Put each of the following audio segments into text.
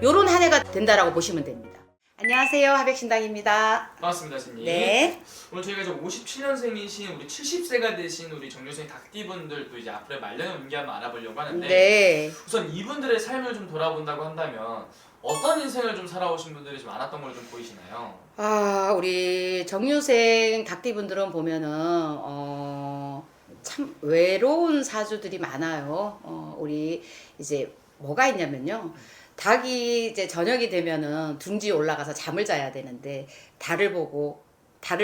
요런 한 해가 된다라고 보시면 됩니다. 안녕하세요, 하백신당입니다. 반갑습니다, 선생님. 네. 오늘 저희가 이제 57년생이신 우리 70세가 되신 우리 정유생 닭띠분들도 이제 앞으로의 말년의 운기 한번 알아보려고 하는데 네. 우선 이분들의 삶을 좀 돌아본다고 한다면 어떤 인생을 좀 살아오신 분들이 좀 많았던 걸로 좀 보이시나요? 우리 정유생 닭띠분들은 보면은 참 외로운 사주들이 많아요. 우리 이제 뭐가 있냐면요. 닭이 이제 저녁이 되면은 둥지에 올라가서 잠을 자야 되는데 달을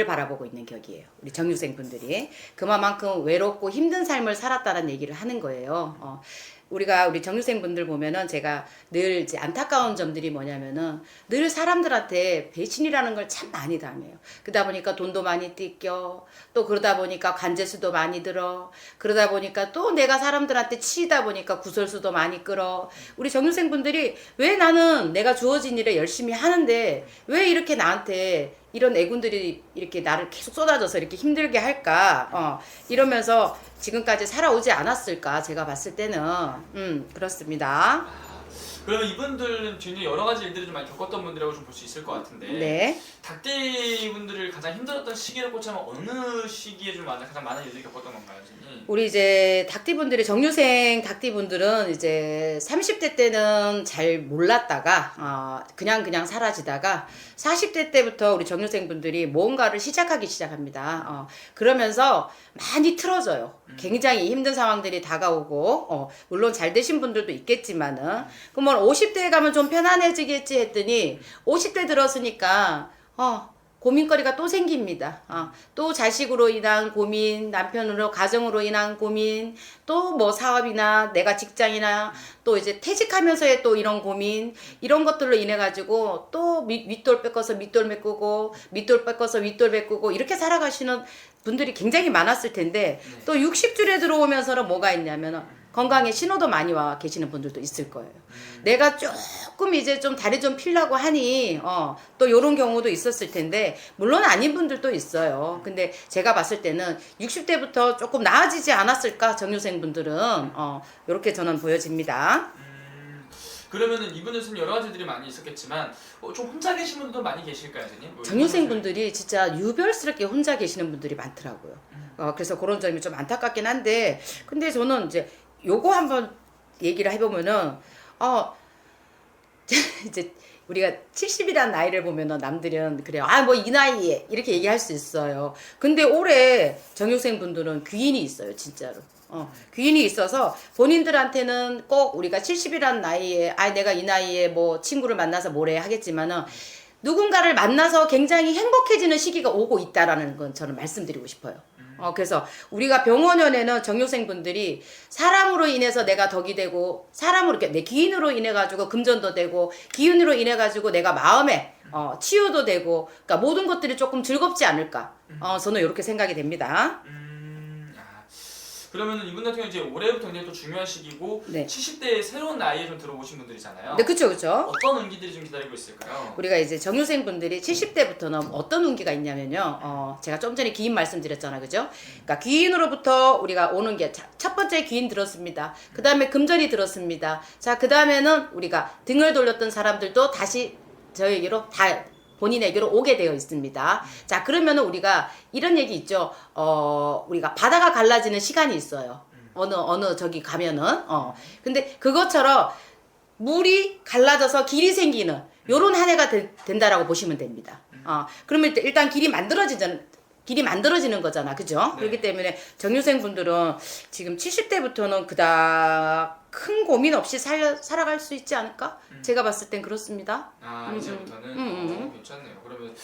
바라보고 있는 격이에요. 우리 정유생 분들이 그만큼 외롭고 힘든 삶을 살았다는 얘기를 하는 거예요. 우리 정유생 분들 보면은 제가 늘 이제 안타까운 점들이 뭐냐면은 늘 사람들한테 배신이라는 걸 참 많이 당해요. 그러다 보니까 돈도 많이 뜯겨, 또 그러다 보니까 관제수도 많이 들어, 그러다 보니까 또 내가 사람들한테 치이다 보니까 구설수도 많이 끌어. 우리 정유생 분들이 왜 나는 내가 주어진 일에 열심히 하는데 왜 이렇게 나한테 이런 애군들이 이렇게 나를 계속 쏟아져서 이렇게 힘들게 할까? 이러면서 지금까지 살아오지 않았을까? 제가 봤을 때는 그렇습니다. 그러면 이분들은 굉장히 여러 가지 일들을 좀 많이 겪었던 분들이라고 좀 볼 수 있을 것 같은데 네. 닭띠분들을 가장 힘들었던 시기를 꽂자면 어느 시기에 좀 가장 많은 일들을 겪었던 건가요, 선생님? 우리 이제 닭띠분들이 정유생 닭띠분들은 이제 30대 때는 잘 몰랐다가 그냥 사라지다가 40대 때부터 우리 정유생 분들이 뭔가를 시작하기 시작합니다. 그러면서 많이 틀어져요. 굉장히 힘든 상황들이 다가오고 물론 잘 되신 분들도 있겠지만은 그러면 50대에 가면 좀 편안해지겠지 했더니 50대 들었으니까 고민거리가 또 생깁니다. 또 자식으로 인한 고민, 남편으로 가정으로 인한 고민, 또 뭐 사업이나 내가 직장이나 또 이제 퇴직하면서의 또 이런 고민, 이런 것들로 인해 가지고 또 윗돌 뺏어서 밑돌 메꾸고 밑돌 뺏어서 윗돌 메꾸고 이렇게 살아가시는 분들이 굉장히 많았을 텐데 또 60줄에 들어오면서는 뭐가 있냐면 건강에 신호도 많이 와 계시는 분들도 있을 거예요. 내가 조금 이제 좀 다리 좀 필라고 하니 또 요런 경우도 있었을 텐데 물론 아닌 분들도 있어요. 근데 제가 봤을 때는 60대부터 조금 나아지지 않았을까 정유생 분들은 요렇게 저는 보여집니다. 그러면은 이분들은 여러 가지들이 많이 있었겠지만 좀 혼자 계신 분들도 많이 계실까요, 선생님? 정유생 분들이 진짜 유별스럽게 혼자 계시는 분들이 많더라고요. 그래서 그런 점이 좀 안타깝긴 한데 근데 저는 이제 요거 한번 얘기를 해보면은 이제 우리가 70이라는 나이를 보면은 남들은 그래요. 뭐 이 나이에 이렇게 얘기할 수 있어요. 근데 올해 정유생 분들은 귀인이 있어요, 진짜로. 귀인이 있어서 본인들한테는 꼭 우리가 70이라는 나이에 내가 이 나이에 뭐 친구를 만나서 뭐래 하겠지만은 누군가를 만나서 굉장히 행복해지는 시기가 오고 있다라는 건 저는 말씀드리고 싶어요. 그래서 우리가 병원연에는 정유생 분들이 사람으로 인해서 내가 덕이 되고 사람으로 내 기인으로 인해 가지고 금전도 되고 기운으로 인해 가지고 내가 마음에 치유도 되고 그러니까 모든 것들이 조금 즐겁지 않을까. 저는 이렇게 생각이 됩니다. 그러면은 이분 같은 경우 이제 올해부터 굉장히 또 중요한 시기고 네. 70대의 새로운 나이에 좀 들어오신 분들이잖아요. 네, 그쵸. 어떤 운기들이 좀 기다리고 있을까요? 우리가 이제 정유생 분들이 70대부터는 어떤 운기가 있냐면요. 제가 좀 전에 귀인 말씀드렸잖아요. 그죠? 그러니까 귀인으로부터 우리가 오는 게 첫 번째 귀인 들었습니다. 그 다음에 금전이 들었습니다. 자, 그 다음에는 우리가 등을 돌렸던 사람들도 다시 저에게로 다 본인에게로 오게 되어 있습니다. 자, 그러면은 우리가 이런 얘기 있죠. 우리가 바다가 갈라지는 시간이 있어요. 어느 저기 가면은. 근데 그것처럼 물이 갈라져서 길이 생기는 요런 한 해가 된다라고 보시면 됩니다. 그러면 일단 길이 만들어지는 거잖아. 그죠? 네. 그렇기 때문에 정유생 분들은 지금 70대부터는 그닥 큰 고민 없이 살아갈 수 있지 않을까? 제가 봤을 땐 그렇습니다. 이제부터는 괜찮네요. 그러면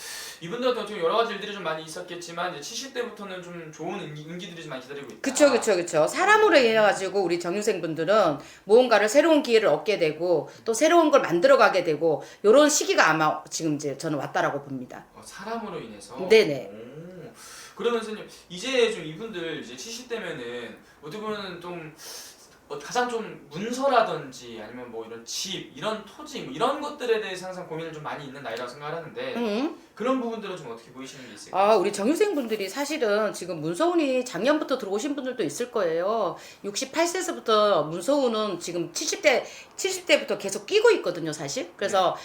이분들도 좀 여러 가지 일들이 좀 많이 있었겠지만 이제 70대부터는 좀 좋은 운기들이 좀 많이 기다리고 있다. 그쵸. 사람으로 인해 가지고 우리 정유생 분들은 무언가를 새로운 기회를 얻게 되고 또 새로운 걸 만들어가게 되고 요런 시기가 아마 지금 이제 저는 왔다라고 봅니다. 사람으로 인해서. 네네. 그러면 선생님 이제 좀 이분들 이제 70대면은 어떻게 보면 좀 뭐 가장 좀 문서라든지 아니면 뭐 이런 집, 이런 토지 뭐 이런 것들에 대해서 항상 고민을 좀 많이 있는 나이라고 생각을 하는데 그런 부분들은 좀 어떻게 보이시는 게 있을까요? 아, 우리 정유생분들이 사실은 지금 문서운이 작년부터 들어오신 분들도 있을 거예요. 68세에서부터 문서운은 지금 70대부터 계속 끼고 있거든요, 사실. 그래서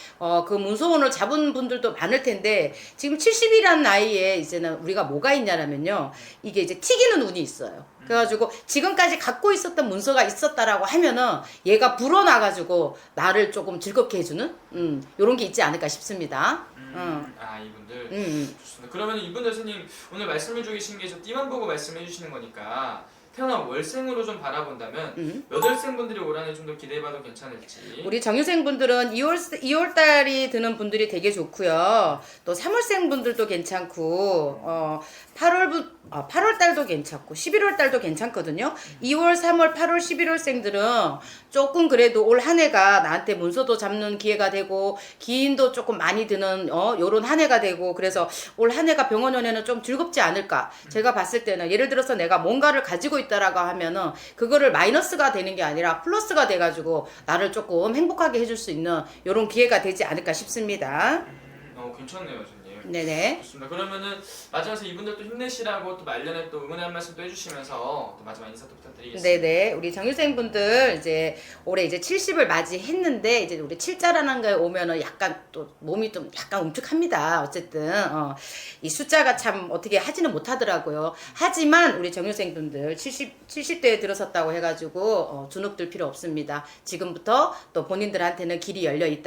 그 문서운을 잡은 분들도 많을 텐데 지금 70이라는 나이에 이제는 우리가 뭐가 있냐면요. 이게 이제 튀기는 운이 있어요. 그래가지고 지금까지 갖고 있었던 문서가 있었다라고 하면은 얘가 불어나가지고 나를 조금 즐겁게 해주는 요런 게 있지 않을까 싶습니다. 아, 이분들 좋습니다. 그러면 이분들 선생님 오늘 말씀해 주신 게 저 띠만 보고 말씀해 주시는 거니까 태어난 월생으로 좀 바라본다면 몇 월생분들이 올 한해 좀 더 기대해봐도 괜찮을지. 우리 정유생분들은 2월 달이 드는 분들이 되게 좋고요. 또 3월생 분들도 괜찮고 8월 달도 괜찮고 11월 달도 괜찮거든요. 2월, 3월, 8월, 11월생들은 조금 그래도 올 한 해가 나한테 문서도 잡는 기회가 되고 기인도 조금 많이 드는 요런 한 해가 되고 그래서 올 한 해가 병원 연애는 좀 즐겁지 않을까. 제가 봤을 때는 예를 들어서 내가 뭔가를 가지고 있다라고 하면은 그거를 마이너스가 되는 게 아니라 플러스가 돼가지고 나를 조금 행복하게 해줄 수 있는 요런 기회가 되지 않을까 싶습니다. 괜찮네요, 선생님. 네네. 좋습니다. 그러면은 마지막에 이분들 또 힘내시라고 또 말년에 또 응원의 한 말씀 또 해주시면서 또 마지막 인사 또 부탁드리겠습니다. 네네. 우리 정유생분들 이제 올해 이제 70을 맞이했는데 이제 우리 7자라는 거에 오면은 약간 또 몸이 좀 약간 움직합니다. 어쨌든 이 숫자가 참 어떻게 하지는 못하더라고요. 하지만 우리 정유생분들 70대에 들어섰다고 해가지고 주눅들 필요 없습니다. 지금부터 또 본인들한테는 길이 열려 있다.